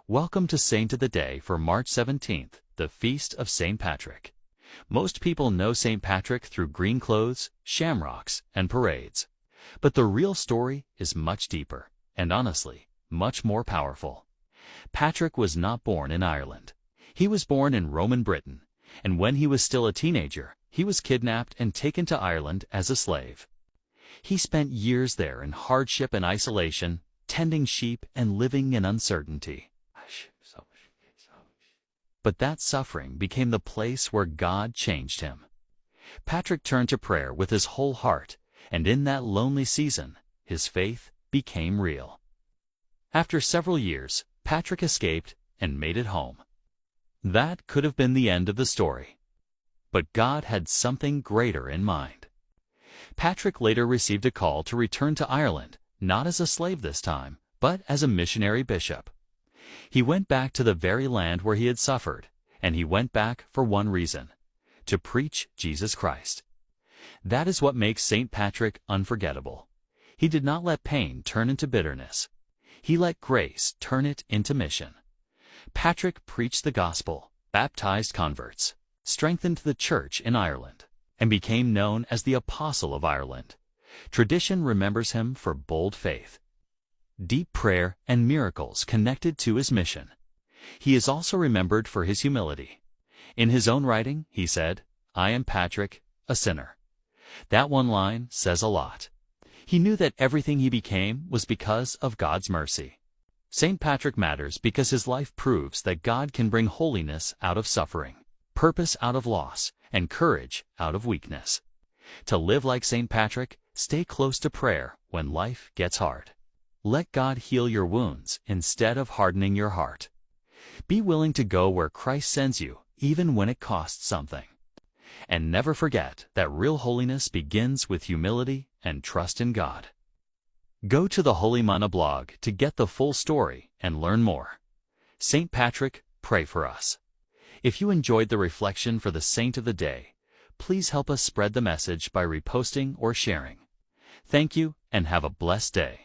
Welcome to Saint of the Day for March 17th, the Feast of St. Patrick. Most people know St. Patrick through green clothes, shamrocks, and parades. But the real story is much deeper, and honestly, much more powerful. Patrick was not born in Ireland. He was born in Roman Britain, and when he was still a teenager, he was kidnapped and taken to Ireland as a slave. He spent years there in hardship and isolation, tending sheep and living in uncertainty. But that suffering became the place where God changed him. Patrick turned to prayer with his whole heart, and in that lonely season, his faith became real. After several years, Patrick escaped and made it home. That could have been the end of the story. But God had something greater in mind. Patrick later received a call to return to Ireland, not as a slave this time, but as a missionary bishop. He went back to the very land where he had suffered, and he went back for one reason: to preach Jesus Christ. That is what makes St. Patrick unforgettable. He did not let pain turn into bitterness. He let grace turn it into mission. Patrick preached the gospel, baptized converts, strengthened the church in Ireland, and became known as the Apostle of Ireland. Tradition remembers him for bold faith, deep prayer, and miracles connected to his mission. He is also remembered for his humility. In his own writing, he said, "I am Patrick, a sinner." That one line says a lot. He knew that everything he became was because of God's mercy. St. Patrick matters because his life proves that God can bring holiness out of suffering, purpose out of loss, and courage out of weakness. To live like St. Patrick, stay close to prayer when life gets hard. Let God heal your wounds instead of hardening your heart. Be willing to go where Christ sends you, even when it costs something. And never forget that real holiness begins with humility and trust in God. Go to the Holy Mana blog to get the full story and learn more. St. Patrick, pray for us. If you enjoyed the reflection for the Saint of the Day, please help us spread the message by reposting or sharing. Thank you, and have a blessed day.